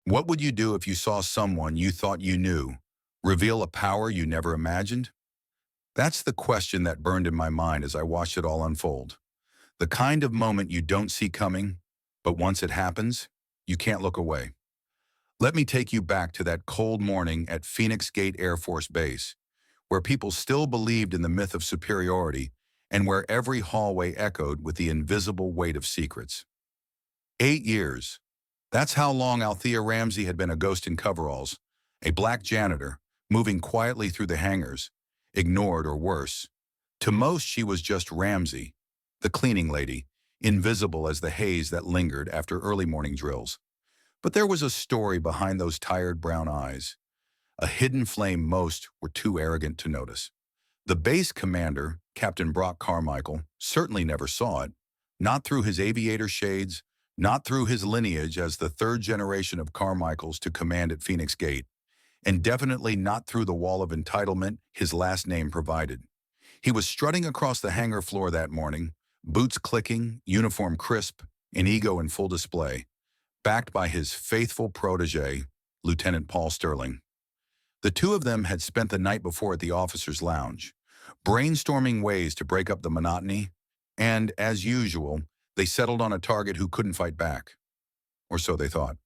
What would you do if you saw someone you thought you knew reveal a power you never imagined? That's the question that burned in my mind as I watched it all unfold. The kind of moment you don't see coming, but once it happens, you can't look away. Let me take you back to that cold morning at Phoenix Gate Air Force Base, where people still believed in the myth of superiority and where every hallway echoed with the invisible weight of secrets. 8 years. That's how long Althea Ramsey had been a ghost in coveralls, a black janitor, moving quietly through the hangars, ignored or worse. To most, she was just Ramsey, the cleaning lady, invisible as the haze that lingered after early morning drills. But there was a story behind those tired brown eyes, a hidden flame most were too arrogant to notice. The base commander, Captain Brock Carmichael, certainly never saw it, not through his aviator shades, not through his lineage as the third generation of Carmichaels to command at Phoenix Gate, and definitely not through the wall of entitlement his last name provided. He was strutting across the hangar floor that morning, boots clicking, uniform crisp, and ego in full display, backed by his faithful protege, Lieutenant Paul Sterling. The two of them had spent the night before at the officers' lounge, brainstorming ways to break up the monotony, and, as usual, they settled on a target who couldn't fight back. Or so they thought.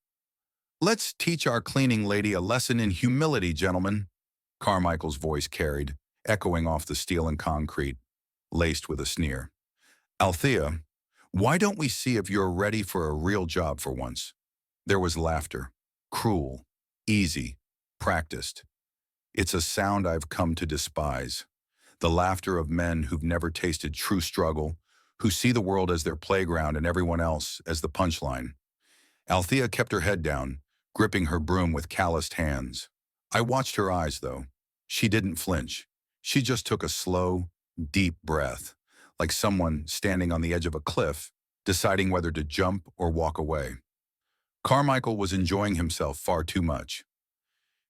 "Let's teach our cleaning lady a lesson in humility, gentlemen," Carmichael's voice carried, echoing off the steel and concrete, laced with a sneer. "Althea, why don't we see if you're ready for a real job for once?" There was laughter. Cruel, easy, practiced. It's a sound I've come to despise. The laughter of men who've never tasted true struggle, who see the world as their playground and everyone else as the punchline. Althea kept her head down, gripping her broom with calloused hands. I watched her eyes, though. She didn't flinch. She just took a slow, deep breath, like someone standing on the edge of a cliff, deciding whether to jump or walk away. Carmichael was enjoying himself far too much.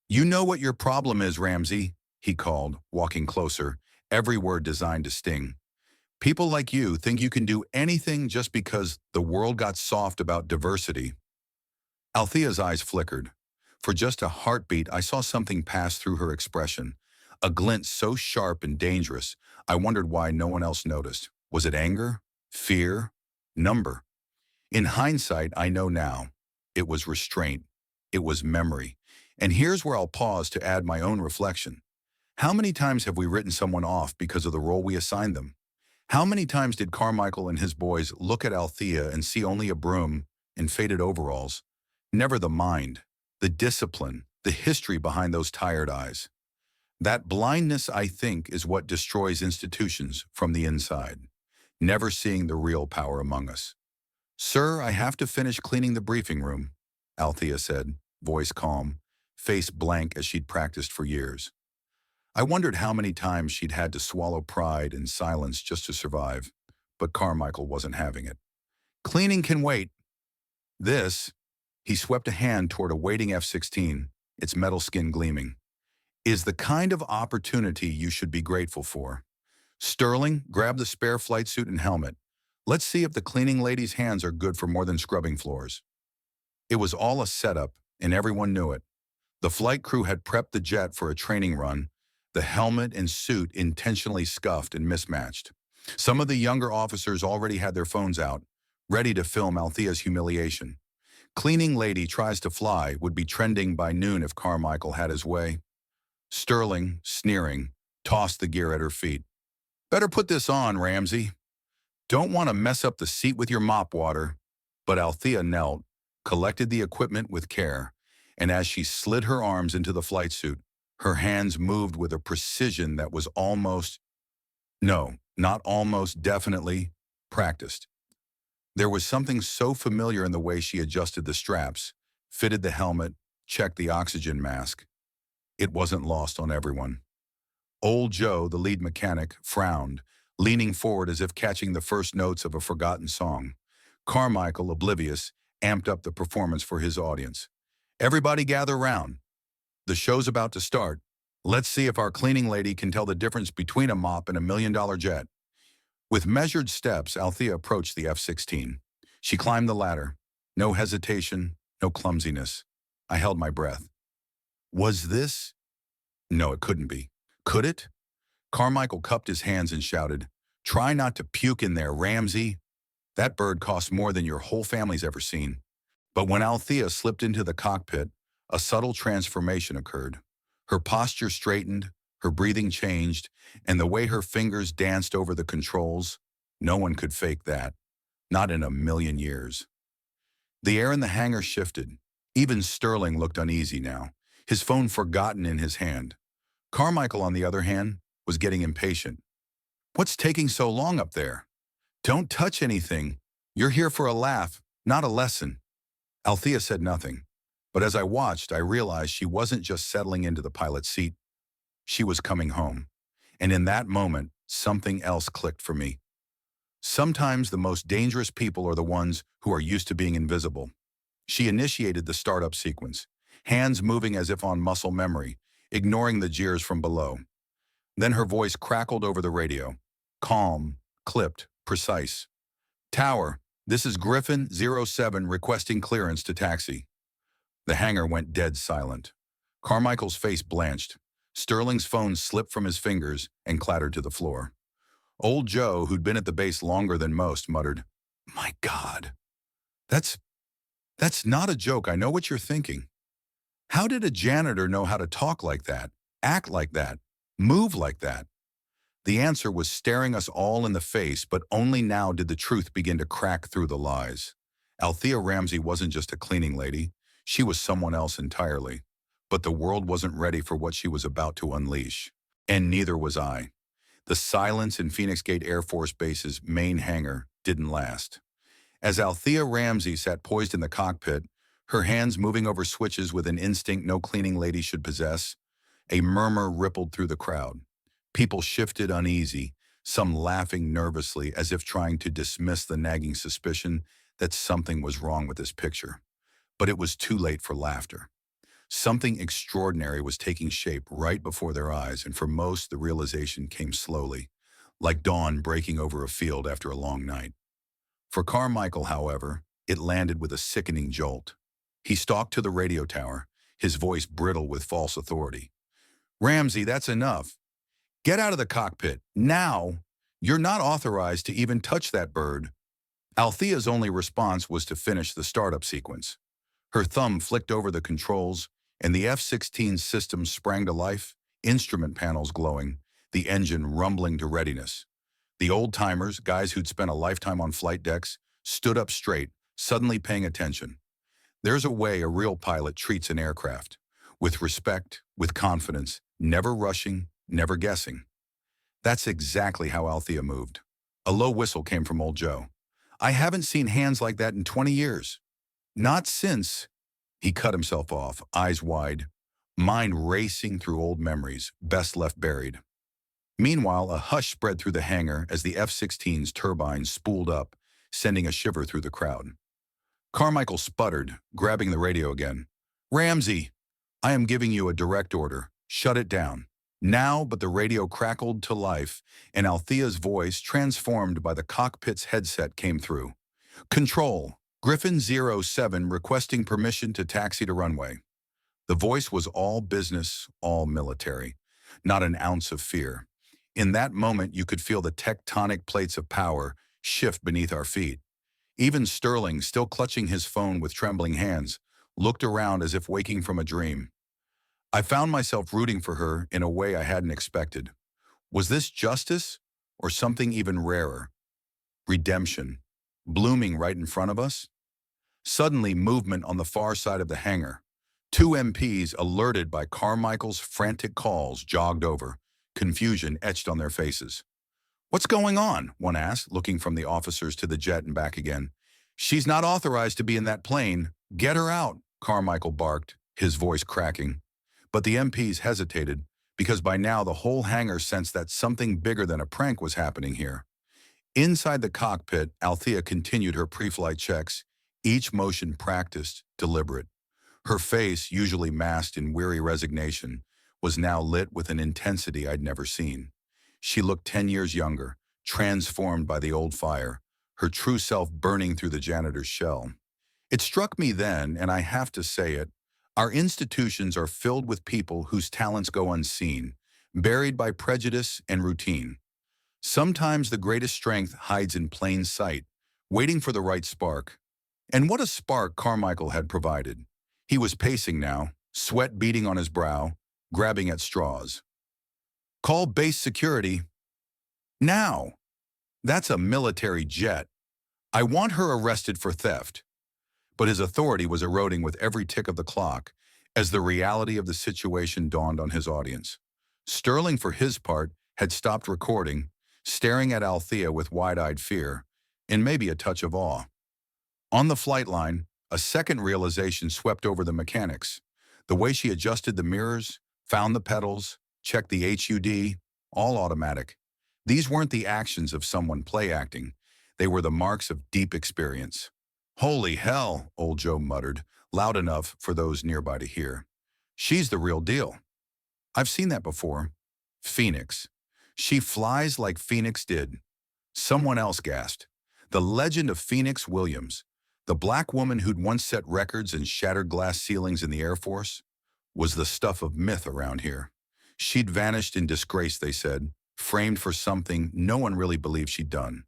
"You know what your problem is, Ramsey," he called, walking closer, every word designed to sting. "People like you think you can do anything just because the world got soft about diversity." Althea's eyes flickered. For just a heartbeat, I saw something pass through her expression, a glint so sharp and dangerous, I wondered why no one else noticed. Was it anger? Fear? Number? In hindsight, I know now. It was restraint. It was memory. And here's where I'll pause to add my own reflection. How many times have we written someone off because of the role we assigned them? How many times did Carmichael and his boys look at Althea and see only a broom and faded overalls? Never the mind, the discipline, the history behind those tired eyes. That blindness, I think, is what destroys institutions from the inside. Never seeing the real power among us. "Sir, I have to finish cleaning the briefing room," Althea said, voice calm, face blank as she'd practiced for years. I wondered how many times she'd had to swallow pride and silence just to survive, but Carmichael wasn't having it. "Cleaning can wait." This, he swept a hand toward a waiting F-16, its metal skin gleaming, "is the kind of opportunity you should be grateful for. Sterling, grab the spare flight suit and helmet. Let's see if the cleaning lady's hands are good for more than scrubbing floors." It was all a setup, and everyone knew it. The flight crew had prepped the jet for a training run, the helmet and suit intentionally scuffed and mismatched. Some of the younger officers already had their phones out, ready to film Althea's humiliation. "Cleaning lady tries to fly" would be trending by noon if Carmichael had his way. Sterling, sneering, tossed the gear at her feet. "Better put this on, Ramsey. Don't want to mess up the seat with your mop water." But Althea knelt, collected the equipment with care, and as she slid her arms into the flight suit, her hands moved with a precision that was almost, no, not almost, definitely, practiced. There was something so familiar in the way she adjusted the straps, fitted the helmet, checked the oxygen mask. It wasn't lost on everyone. Old Joe, the lead mechanic, frowned, leaning forward as if catching the first notes of a forgotten song. Carmichael, oblivious, amped up the performance for his audience. "Everybody gather round. The show's about to start. Let's see if our cleaning lady can tell the difference between a mop and $1 million jet." With measured steps, Althea approached the F-16. She climbed the ladder. No hesitation, no clumsiness. I held my breath. Was this? No, it couldn't be. Could it? Carmichael cupped his hands and shouted, "Try not to puke in there, Ramsey. That bird costs more than your whole family's ever seen." But when Althea slipped into the cockpit, a subtle transformation occurred. Her posture straightened, her breathing changed, and the way her fingers danced over the controls, no one could fake that. Not in a million years. The air in the hangar shifted. Even Sterling looked uneasy now, his phone forgotten in his hand. Carmichael, on the other hand, was getting impatient. "What's taking so long up there? Don't touch anything. You're here for a laugh, not a lesson." Althea said nothing, but as I watched, I realized she wasn't just settling into the pilot's seat. She was coming home. And in that moment, something else clicked for me. Sometimes the most dangerous people are the ones who are used to being invisible. She initiated the startup sequence, hands moving as if on muscle memory, ignoring the jeers from below. Then her voice crackled over the radio, calm, clipped, precise. "Tower, this is Griffin 07 requesting clearance to taxi." The hangar went dead silent. Carmichael's face blanched. Sterling's phone slipped from his fingers and clattered to the floor. Old Joe, who'd been at the base longer than most, muttered, "My God, that's not a joke. I know what you're thinking. How did a janitor know how to talk like that, act like that, move like that?" The answer was staring us all in the face, but only now did the truth begin to crack through the lies. Althea Ramsey wasn't just a cleaning lady. She was someone else entirely. But the world wasn't ready for what she was about to unleash. And neither was I. The silence in Phoenix Gate Air Force Base's main hangar didn't last. As Althea Ramsey sat poised in the cockpit, her hands moving over switches with an instinct no cleaning lady should possess, a murmur rippled through the crowd. People shifted uneasy, some laughing nervously as if trying to dismiss the nagging suspicion that something was wrong with this picture. But it was too late for laughter. Something extraordinary was taking shape right before their eyes, and for most, the realization came slowly, like dawn breaking over a field after a long night. For Carmichael, however, it landed with a sickening jolt. He stalked to the radio tower, his voice brittle with false authority. "Ramsey, that's enough. Get out of the cockpit, now! You're not authorized to even touch that bird." Althea's only response was to finish the startup sequence. Her thumb flicked over the controls, and the F-16 system sprang to life, instrument panels glowing, the engine rumbling to readiness. The old-timers, guys who'd spent a lifetime on flight decks, stood up straight, suddenly paying attention. There's a way a real pilot treats an aircraft. With respect, with confidence, never rushing, never guessing. That's exactly how Althea moved. A low whistle came from old Joe. "I haven't seen hands like that in 20 years. Not since." He cut himself off, eyes wide, mind racing through old memories, best left buried. Meanwhile, a hush spread through the hangar as the F-16's turbines spooled up, sending a shiver through the crowd. Carmichael sputtered, grabbing the radio again. "Ramsey, I am giving you a direct order. Shut it down. Now," but the radio crackled to life, and Althea's voice, transformed by the cockpit's headset, came through. "Control, Griffin 07 requesting permission to taxi to runway." The voice was all business, all military, not an ounce of fear. In that moment, you could feel the tectonic plates of power shift beneath our feet. Even Sterling, still clutching his phone with trembling hands, looked around as if waking from a dream. I found myself rooting for her in a way I hadn't expected. Was this justice or something even rarer? Redemption, blooming right in front of us? Suddenly, movement on the far side of the hangar. Two MPs, alerted by Carmichael's frantic calls, jogged over, confusion etched on their faces. "What's going on?" one asked, looking from the officers to the jet and back again. "She's not authorized to be in that plane. Get her out," Carmichael barked, his voice cracking. But the MPs hesitated, because by now the whole hangar sensed that something bigger than a prank was happening here. Inside the cockpit, Althea continued her pre-flight checks, each motion practiced, deliberate. Her face, usually masked in weary resignation, was now lit with an intensity I'd never seen. She looked 10 years younger, transformed by the old fire, her true self burning through the janitor's shell. It struck me then, and I have to say it, Our institutions are filled with people whose talents go unseen, buried by prejudice and routine. Sometimes the greatest strength hides in plain sight, waiting for the right spark. And what a spark Carmichael had provided. He was pacing now, sweat beading on his brow, grabbing at straws. Call base security. Now! That's a military jet. I want her arrested for theft. But his authority was eroding with every tick of the clock as the reality of the situation dawned on his audience. Sterling, for his part, had stopped recording, staring at Althea with wide-eyed fear and maybe a touch of awe. On the flight line, a second realization swept over the mechanics. The way she adjusted the mirrors, found the pedals, checked the HUD, all automatic. These weren't the actions of someone play-acting. They were the marks of deep experience. "Holy hell," old Joe muttered, loud enough for those nearby to hear. "She's the real deal. I've seen that before. Phoenix. She flies like Phoenix did." Someone else gasped. The legend of Phoenix Williams, the black woman who'd once set records and shattered glass ceilings in the Air Force, was the stuff of myth around here. She'd vanished in disgrace, they said, framed for something no one really believed she'd done.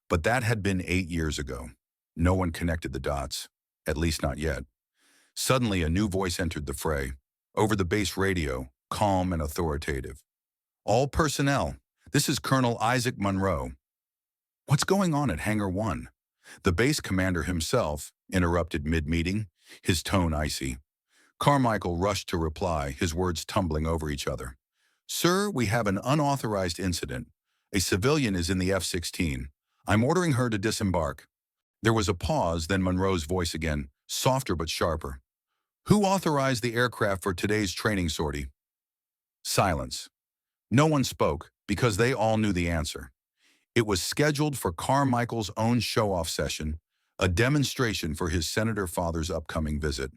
But that had been 8 years ago. No one connected the dots, at least not yet. Suddenly, a new voice entered the fray. Over the base radio, calm and authoritative. "All personnel, this is Colonel Isaac Monroe." "What's going on at Hangar 1? The base commander himself interrupted mid-meeting, his tone icy. Carmichael rushed to reply, his words tumbling over each other. "Sir, we have an unauthorized incident. A civilian is in the F-16. I'm ordering her to disembark." There was a pause, then Monroe's voice again, softer but sharper. "Who authorized the aircraft for today's training sortie?" Silence. No one spoke, because they all knew the answer. It was scheduled for Carmichael's own show-off session, a demonstration for his senator father's upcoming visit.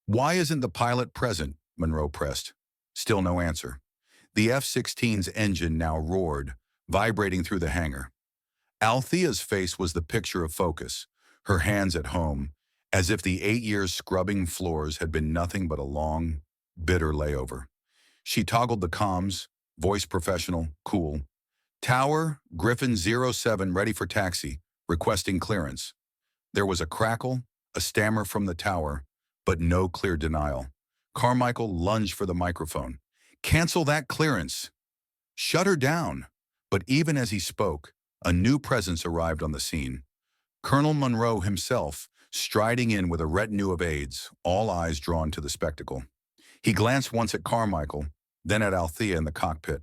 "Why isn't the pilot present?" Monroe pressed. Still no answer. The F-16's engine now roared, vibrating through the hangar. Althea's face was the picture of focus, her hands at home, as if the 8 years scrubbing floors had been nothing but a long, bitter layover. She toggled the comms, voice professional, cool. "Tower, Griffin 07 ready for taxi, requesting clearance." There was a crackle, a stammer from the tower, but no clear denial. Carmichael lunged for the microphone. "Cancel that clearance." "Shut her down." But even as he spoke, a new presence arrived on the scene. Colonel Monroe himself, striding in with a retinue of aides, all eyes drawn to the spectacle. He glanced once at Carmichael, then at Althea in the cockpit.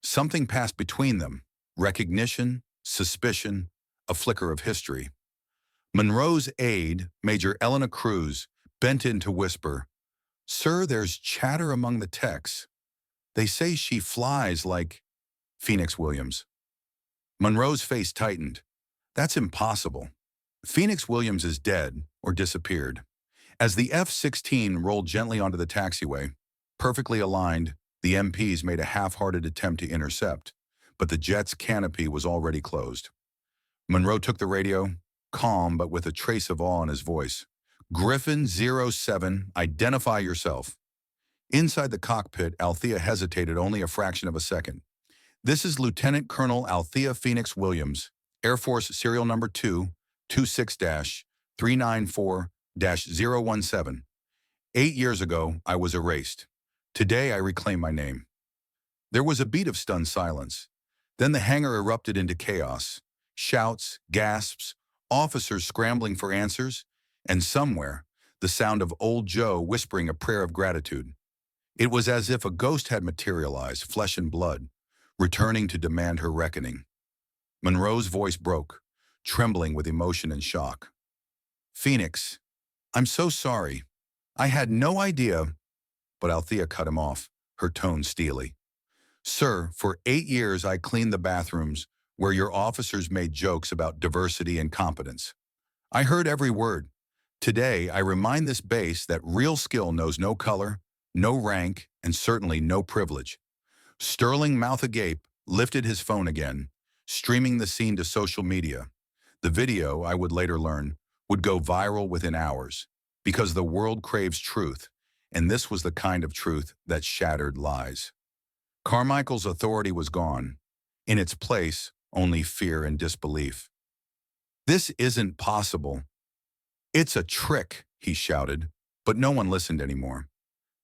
Something passed between them, recognition, suspicion, a flicker of history. Monroe's aide, Major Elena Cruz, bent in to whisper, "Sir, there's chatter among the techs. They say she flies like Phoenix Williams." Monroe's face tightened. "That's impossible. Phoenix Williams is dead or disappeared." As the F-16 rolled gently onto the taxiway, perfectly aligned, the MPs made a half-hearted attempt to intercept, but the jet's canopy was already closed. Monroe took the radio, calm but with a trace of awe in his voice. "Griffin 07, identify yourself." Inside the cockpit, Althea hesitated only a fraction of a second. "This is Lieutenant Colonel Althea Phoenix Williams, Air Force serial number 226-394-017. 8 years ago, I was erased. Today, I reclaim my name." There was a beat of stunned silence. Then the hangar erupted into chaos. Shouts, gasps, officers scrambling for answers, and somewhere, the sound of old Joe whispering a prayer of gratitude. It was as if a ghost had materialized, flesh and blood, returning to demand her reckoning. Monroe's voice broke, trembling with emotion and shock. "Phoenix, I'm so sorry. I had no idea." But Althea cut him off, her tone steely. "Sir, for 8 years I cleaned the bathrooms where your officers made jokes about diversity and competence. I heard every word. Today, I remind this base that real skill knows no color, no rank, and certainly no privilege." Sterling, mouth agape, lifted his phone again, streaming the scene to social media. The video, I would later learn, would go viral within hours. Because the world craves truth, and this was the kind of truth that shattered lies. Carmichael's authority was gone. In its place, only fear and disbelief. "This isn't possible. It's a trick," he shouted, but no one listened anymore.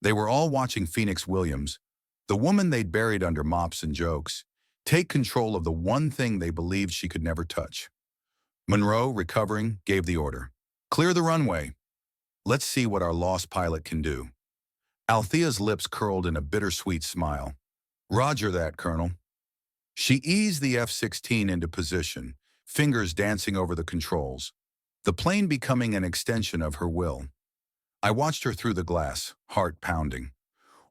They were all watching Phoenix Williams, the woman they'd buried under mops and jokes, take control of the one thing they believed she could never touch. Monroe, recovering, gave the order. "Clear the runway. Let's see what our lost pilot can do." Althea's lips curled in a bittersweet smile. "Roger that, Colonel." She eased the F-16 into position, fingers dancing over the controls, the plane becoming an extension of her will. I watched her through the glass, heart pounding.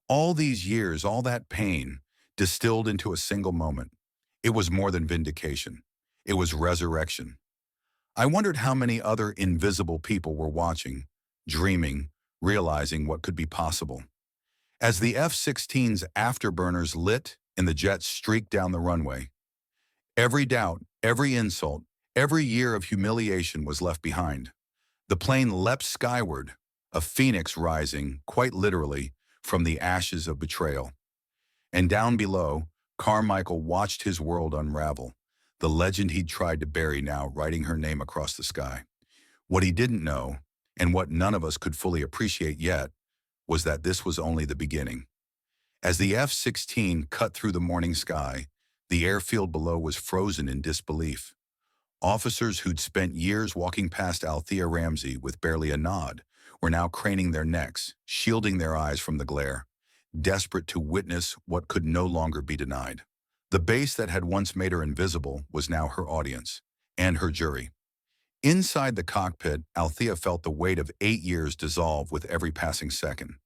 All these years, all that pain, distilled into a single moment. It was more than vindication. It was resurrection. I wondered how many other invisible people were watching, dreaming, realizing what could be possible. As the F-16's afterburners lit and the jets streaked down the runway, every doubt, every insult, every year of humiliation was left behind. The plane leapt skyward, a phoenix rising, quite literally, from the ashes of betrayal. And down below, Carmichael watched his world unravel, the legend he'd tried to bury now writing her name across the sky. What he didn't know, and what none of us could fully appreciate yet, was that this was only the beginning. As the F-16 cut through the morning sky, the airfield below was frozen in disbelief. Officers who'd spent years walking past Althea Ramsey with barely a nod were now craning their necks, shielding their eyes from the glare, desperate to witness what could no longer be denied. The base that had once made her invisible was now her audience, and her jury. Inside the cockpit, Althea felt the weight of 8 years dissolve with every passing second.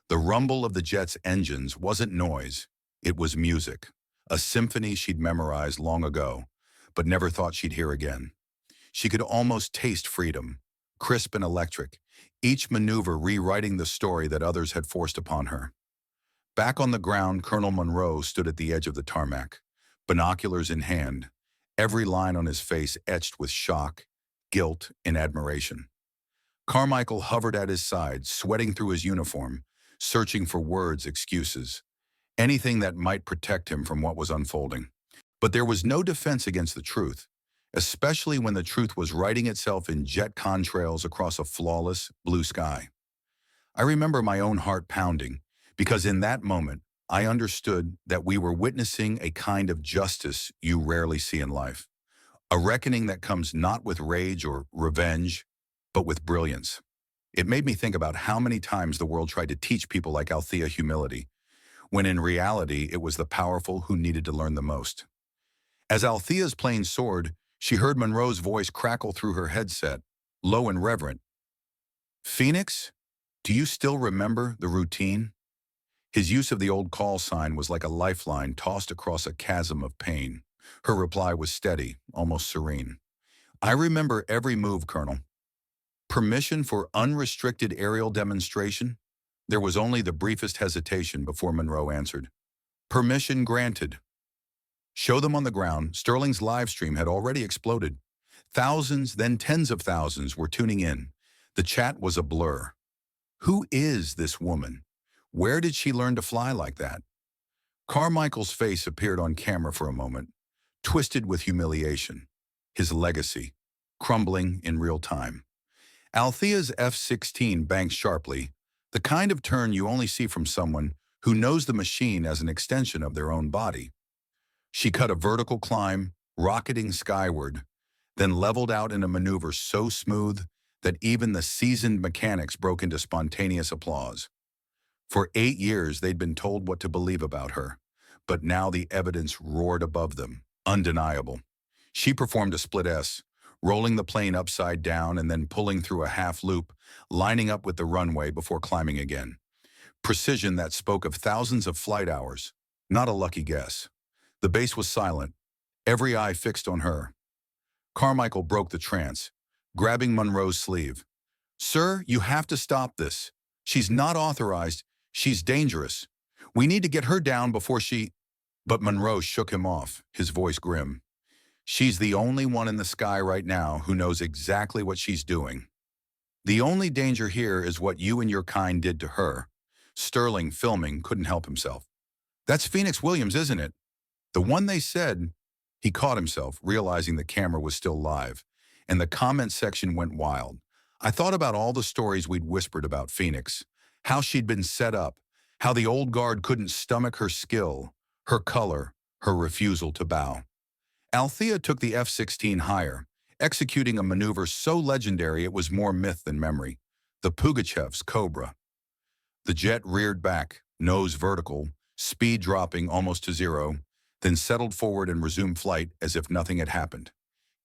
The rumble of the jet's engines wasn't noise, it was music, a symphony she'd memorized long ago, but never thought she'd hear again. She could almost taste freedom, crisp and electric, each maneuver rewriting the story that others had forced upon her. Back on the ground, Colonel Monroe stood at the edge of the tarmac, binoculars in hand, every line on his face etched with shock, guilt, and admiration. Carmichael hovered at his side, sweating through his uniform, searching for words, excuses, anything that might protect him from what was unfolding. But there was no defense against the truth, especially when the truth was writing itself in jet contrails across a flawless blue sky. I remember my own heart pounding, because in that moment, I understood that we were witnessing a kind of justice you rarely see in life. A reckoning that comes not with rage or revenge, but with brilliance. It made me think about how many times the world tried to teach people like Althea humility, when in reality it was the powerful who needed to learn the most. As Althea's plane soared, she heard Monroe's voice crackle through her headset, low and reverent. "Phoenix, do you still remember the routine?" His use of the old call sign was like a lifeline tossed across a chasm of pain. Her reply was steady, almost serene. "I remember every move, Colonel." "Permission for unrestricted aerial demonstration?" There was only the briefest hesitation before Monroe answered. "Permission granted." "Show them on the ground." Sterling's live stream had already exploded. Thousands, then tens of thousands were tuning in. The chat was a blur. Who is this woman? Where did she learn to fly like that? Carmichael's face appeared on camera for a moment, twisted with humiliation, his legacy, crumbling in real time. Althea's F-16 banked sharply, the kind of turn you only see from someone who knows the machine as an extension of their own body. She cut a vertical climb, rocketing skyward, then leveled out in a maneuver so smooth that even the seasoned mechanics broke into spontaneous applause. For 8 years, they'd been told what to believe about her, but now the evidence roared above them, undeniable. She performed a split S, rolling the plane upside down and then pulling through a half loop, lining up with the runway before climbing again. Precision that spoke of thousands of flight hours, not a lucky guess. The base was silent, every eye fixed on her. Carmichael broke the trance, grabbing Monroe's sleeve. "Sir, you have to stop this. She's not authorized. She's dangerous. We need to get her down before she—" But Monroe shook him off, his voice grim. "She's the only one in the sky right now who knows exactly what she's doing." The only danger here is what you and your kind did to her. Sterling, filming, couldn't help himself. That's Phoenix Williams, isn't it? The one they said. He caught himself, realizing the camera was still live, and the comment section went wild. I thought about all the stories we'd whispered about Phoenix, how she'd been set up, how the old guard couldn't stomach her skill, her color, her refusal to bow. Althea took the F-16 higher, executing a maneuver so legendary it was more myth than memory. The Pugachev's Cobra. The jet reared back, nose vertical, speed dropping almost to zero, then settled forward and resumed flight as if nothing had happened.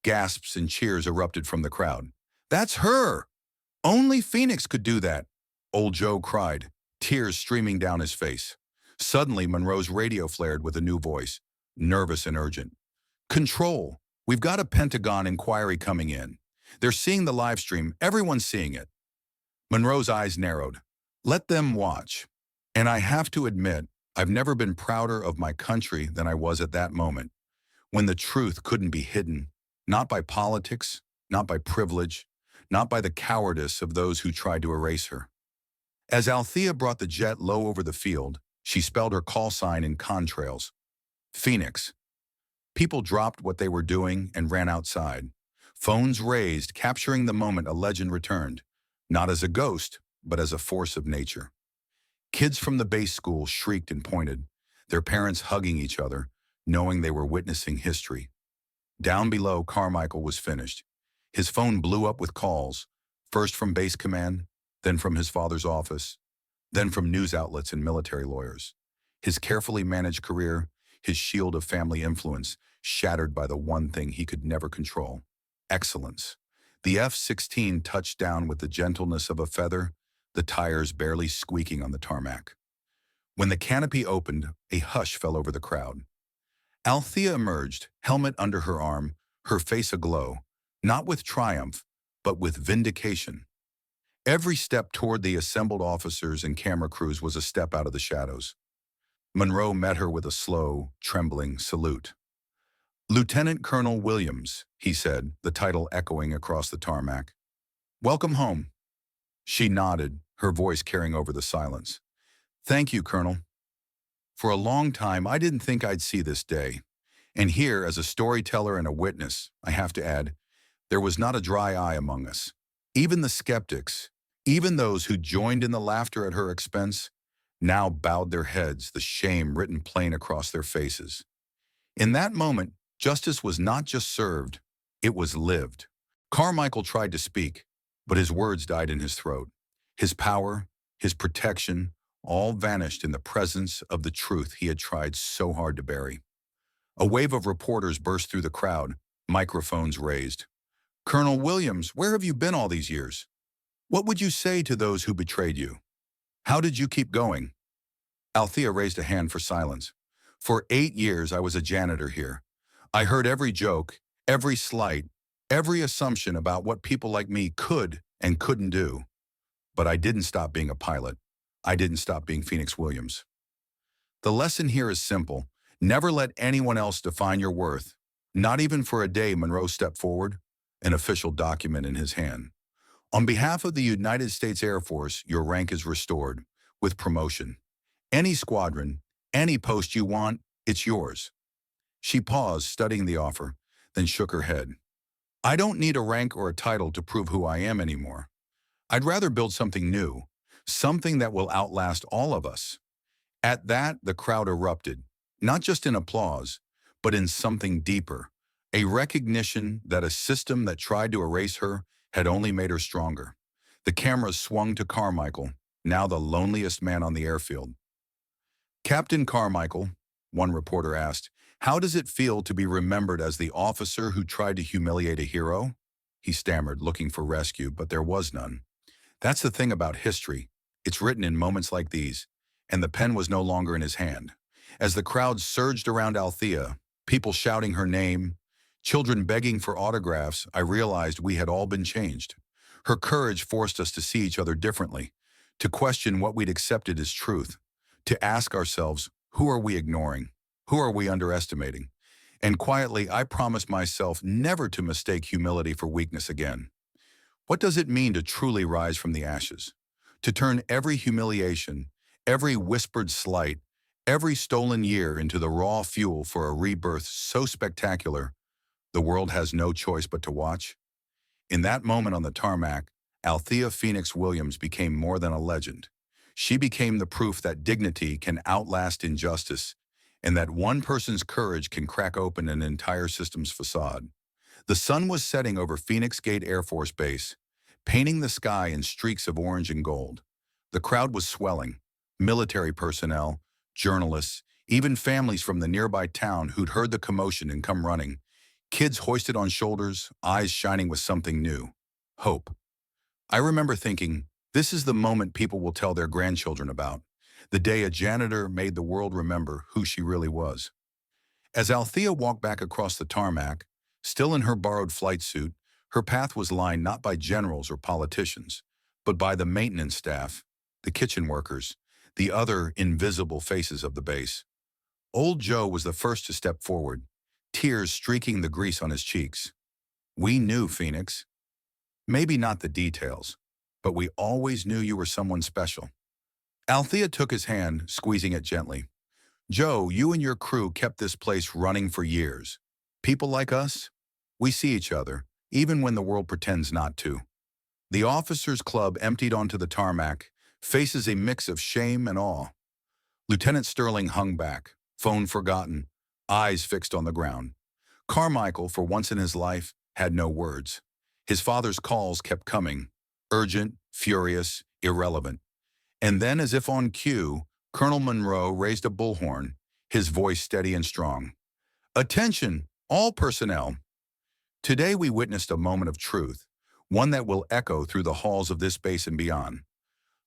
Gasps and cheers erupted from the crowd. "That's her! Only Phoenix could do that!" Old Joe cried, tears streaming down his face. Suddenly, Monroe's radio flared with a new voice, nervous and urgent. "Control! We've got a Pentagon inquiry coming in. They're seeing the live stream. Everyone's seeing it." Monroe's eyes narrowed. "Let them watch." And I have to admit, I've never been prouder of my country than I was at that moment, when the truth couldn't be hidden, not by politics, not by privilege, not by the cowardice of those who tried to erase her. As Althea brought the jet low over the field, she spelled her call sign in contrails. Phoenix. People dropped what they were doing and ran outside. Phones raised, capturing the moment a legend returned, not as a ghost, but as a force of nature. Kids from the base school shrieked and pointed, their parents hugging each other, knowing they were witnessing history. Down below, Carmichael was finished. His phone blew up with calls, first from base command, then from his father's office, then from news outlets and military lawyers. His carefully managed career, his shield of family influence, shattered by the one thing he could never control: excellence. The F-16 touched down with the gentleness of a feather, the tires barely squeaking on the tarmac. When the canopy opened, a hush fell over the crowd. Althea emerged, helmet under her arm, her face aglow, not with triumph, but with vindication. Every step toward the assembled officers and camera crews was a step out of the shadows. Monroe met her with a slow, trembling salute. "Lieutenant Colonel Williams," he said, the title echoing across the tarmac. "Welcome home." She nodded, her voice carrying over the silence. "Thank you, Colonel. For a long time, I didn't think I'd see this day. And here, as a storyteller and a witness, I have to add, there was not a dry eye among us. Even the skeptics, even those who joined in the laughter at her expense, now bowed their heads, the shame written plain across their faces. In that moment, justice was not just served, it was lived. Carmichael tried to speak, but his words died in his throat. His power, his protection, all vanished in the presence of the truth he had tried so hard to bury. A wave of reporters burst through the crowd, microphones raised. "Colonel Williams, where have you been all these years? What would you say to those who betrayed you? How did you keep going?" Althea raised a hand for silence. "For 8 years, I was a janitor here. I heard every joke, every slight, every assumption about what people like me could and couldn't do. But I didn't stop being a pilot. I didn't stop being Phoenix Williams." The lesson here is simple. Never let anyone else define your worth. Not even for a day. Monroe stepped forward, an official document in his hand. "On behalf of the United States Air Force, your rank is restored, with promotion. Any squadron, any post you want, it's yours." She paused, studying the offer, then shook her head. "I don't need a rank or a title to prove who I am anymore. I'd rather build something new, something that will outlast all of us." At that, the crowd erupted, not just in applause, but in something deeper, a recognition that a system that tried to erase her had only made her stronger. The cameras swung to Carmichael, now the loneliest man on the airfield. "Captain Carmichael," one reporter asked, "how does it feel to be remembered as the officer who tried to humiliate a hero?" He stammered, looking for rescue, but there was none. That's the thing about history. It's written in moments like these, and the pen was no longer in his hand. As the crowd surged around Althea, people shouting her name, children begging for autographs, I realized we had all been changed. Her courage forced us to see each other differently, to question what we'd accepted as truth, to ask ourselves, who are we ignoring? Who are we underestimating? And quietly, I promised myself never to mistake humility for weakness again. What does it mean to truly rise from the ashes? To turn every humiliation, every whispered slight, every stolen year into the raw fuel for a rebirth so spectacular, the world has no choice but to watch? In that moment on the tarmac, Althea Phoenix Williams became more than a legend. She became the proof that dignity can outlast injustice and that one person's courage can crack open an entire system's facade. The sun was setting over Phoenix Gate Air Force Base, painting the sky in streaks of orange and gold. The crowd was swelling. Military personnel, journalists, even families from the nearby town who'd heard the commotion and come running. Kids hoisted on shoulders, eyes shining with something new. Hope. I remember thinking, this is the moment people will tell their grandchildren about. The day a janitor made the world remember who she really was. As Althea walked back across the tarmac, still in her borrowed flight suit, her path was lined not by generals or politicians, but by the maintenance staff, the kitchen workers, the other invisible faces of the base. Old Joe was the first to step forward, tears streaking the grease on his cheeks. We knew, Phoenix. Maybe not the details, but we always knew you were someone special. Althea took his hand, squeezing it gently. Joe, you and your crew kept this place running for years. People like us, we see each other, even when the world pretends not to. The officers' club emptied onto the tarmac, faces a mix of shame and awe. Lieutenant Sterling hung back, phone forgotten, eyes fixed on the ground. Carmichael, for once in his life, had no words. His father's calls kept coming, urgent, furious, irrelevant. And then, as if on cue, Colonel Monroe raised a bullhorn, his voice steady and strong. Attention, all personnel. Today we witnessed a moment of truth, one that will echo through the halls of this base and beyond.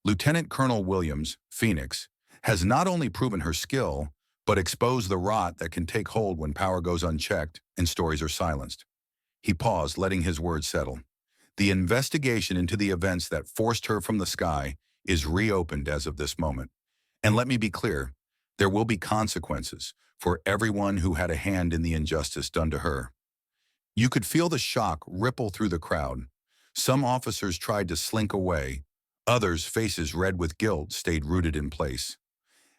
Lieutenant Colonel Williams, Phoenix, has not only proven her skill, but exposed the rot that can take hold when power goes unchecked and stories are silenced. He paused, letting his words settle. The investigation into the events that forced her from the sky is reopened as of this moment. And let me be clear, there will be consequences for everyone who had a hand in the injustice done to her. You could feel the shock ripple through the crowd. Some officers tried to slink away. Others, faces red with guilt, stayed rooted in place.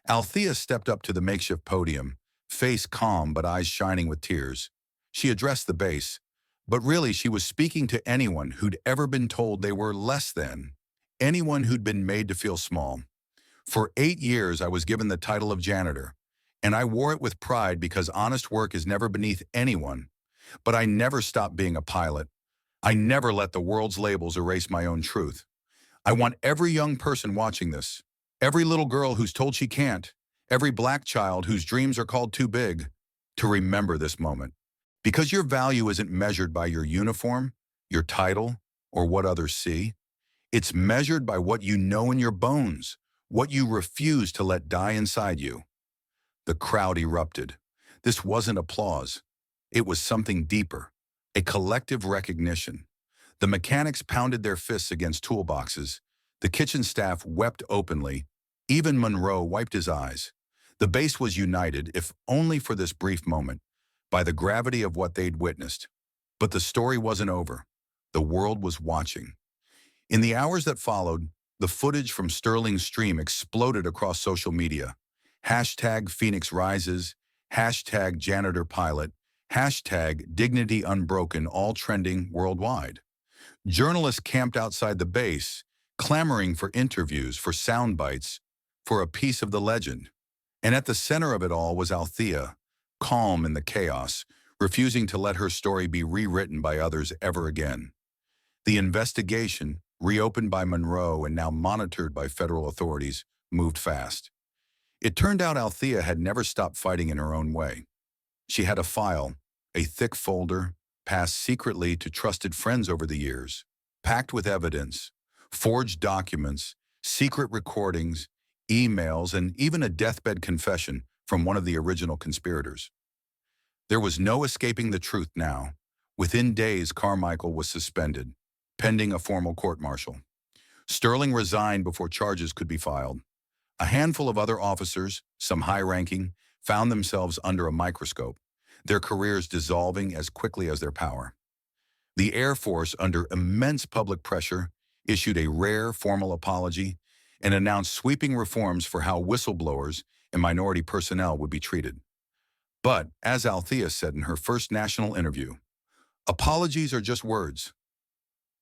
Althea stepped up to the makeshift podium, face calm but eyes shining with tears. She addressed the base, but really she was speaking to anyone who'd ever been told they were less than, anyone who'd been made to feel small. For 8 years, I was given the title of janitor, and I wore it with pride because honest work is never beneath anyone. But I never stopped being a pilot. I never let the world's labels erase my own truth. I want every young person watching this, every little girl who's told she can't, every black child whose dreams are called too big, to remember this moment. Because your value isn't measured by your uniform, your title, or what others see. It's measured by what you know in your bones, what you refuse to let die inside you. The crowd erupted. This wasn't applause. It was something deeper, a collective recognition. The mechanics pounded their fists against toolboxes. The kitchen staff wept openly. Even Monroe wiped his eyes. The base was united, if only for this brief moment, by the gravity of what they'd witnessed. But the story wasn't over. The world was watching. In the hours that followed, the footage from Sterling's stream exploded across social media. Hashtag Phoenix Rises, hashtag Janitor Pilot, hashtag Dignity Unbroken, all trending worldwide. Journalists camped outside the base, clamoring for interviews, for sound bites, for a piece of the legend. And at the center of it all was Althea, calm in the chaos, refusing to let her story be rewritten by others ever again. The investigation, reopened by Monroe and now monitored by federal authorities, moved fast. It turned out Althea had never stopped fighting in her own way. She had a file, a thick folder, passed secretly to trusted friends over the years, packed with evidence, forged documents, secret recordings, emails, and even a deathbed confession from one of the original conspirators. There was no escaping the truth now. Within days, Carmichael was suspended, pending a formal court-martial. Sterling resigned before charges could be filed. A handful of other officers, some high-ranking, found themselves under a microscope, their careers dissolving as quickly as their power. The Air Force, under immense public pressure, issued a rare formal apology and announced sweeping reforms for how whistleblowers and minority personnel would be treated. But, as Althea said in her first national interview, apologies are just words.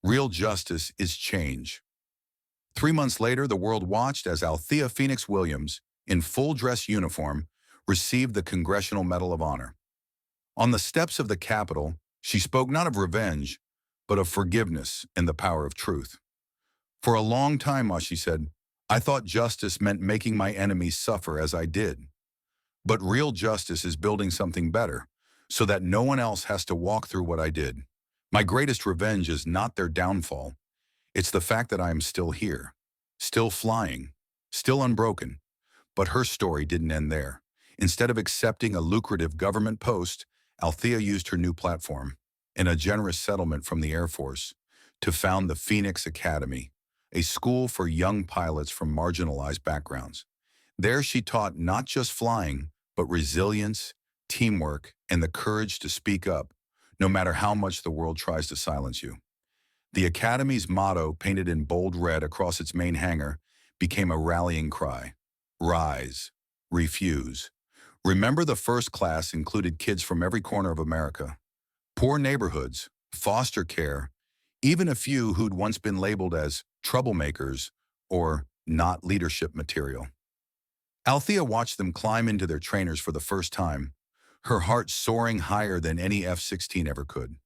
Real justice is change. 3 months later, the world watched as Althea Phoenix Williams, in full dress uniform, received the Congressional Medal of Honor. On the steps of the Capitol, she spoke not of revenge, but of forgiveness and the power of truth. For a long time, she said, I thought justice meant making my enemies suffer as I did. But real justice is building something better, so that no one else has to walk through what I did. My greatest revenge is not their downfall. It's the fact that I am still here, still flying, still unbroken. But her story didn't end there. Instead of accepting a lucrative government post, Althea used her new platform, and a generous settlement from the Air Force, to found the Phoenix Academy, a school for young pilots from marginalized backgrounds. There she taught not just flying, but resilience, teamwork, and the courage to speak up, no matter how much the world tries to silence you. The Academy's motto, painted in bold red across its main hangar, became a rallying cry. Rise, refuse. Remember, the first class included kids from every corner of America, poor neighborhoods, foster care, even a few who'd once been labeled as troublemakers or not leadership material. Althea watched them climb into their trainers for the first time, her heart soaring higher than any F-16 ever could.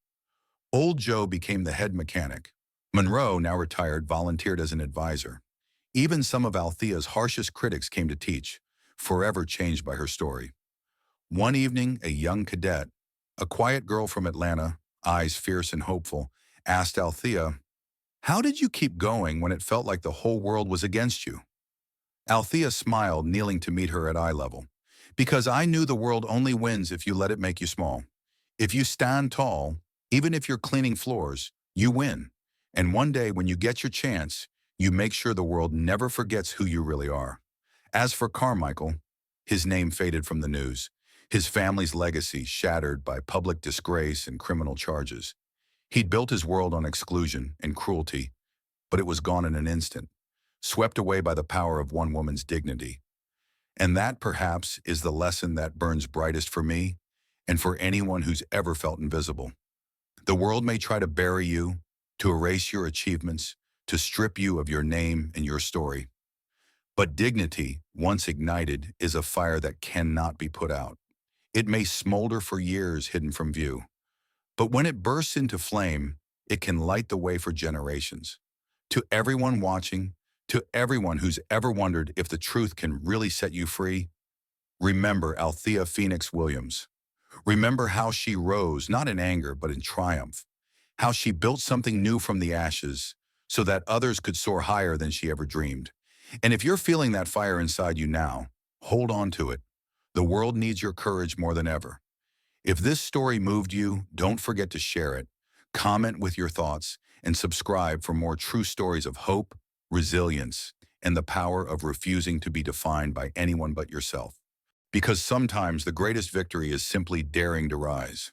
Old Joe became the head mechanic. Monroe, now retired, volunteered as an advisor. Even some of Althea's harshest critics came to teach, forever changed by her story. One evening, a young cadet, a quiet girl from Atlanta, eyes fierce and hopeful, asked Althea, "How did you keep going when it felt like the whole world was against you?" Althea smiled, kneeling to meet her at eye level. "Because I knew the world only wins if you let it make you small. If you stand tall, even if you're cleaning floors, you win. And one day when you get your chance, you make sure the world never forgets who you really are." As for Carmichael, his name faded from the news, his family's legacy shattered by public disgrace and criminal charges. He'd built his world on exclusion and cruelty, but it was gone in an instant, swept away by the power of one woman's dignity. And that, perhaps, is the lesson that burns brightest for me and for anyone who's ever felt invisible. The world may try to bury you, to erase your achievements, to strip you of your name and your story. But dignity, once ignited, is a fire that cannot be put out. It may smolder for years hidden from view, but when it bursts into flame, it can light the way for generations. To everyone watching, to everyone who's ever wondered if the truth can really set you free, remember Althea Phoenix Williams. Remember how she rose, not in anger, but in triumph. How she built something new from the ashes so that others could soar higher than she ever dreamed. And if you're feeling that fire inside you now, hold on to it. The world needs your courage more than ever. If this story moved you, don't forget to share it, comment with your thoughts, and subscribe for more true stories of hope, resilience, and the power of refusing to be defined by anyone but yourself. Because sometimes the greatest victory is simply daring to rise.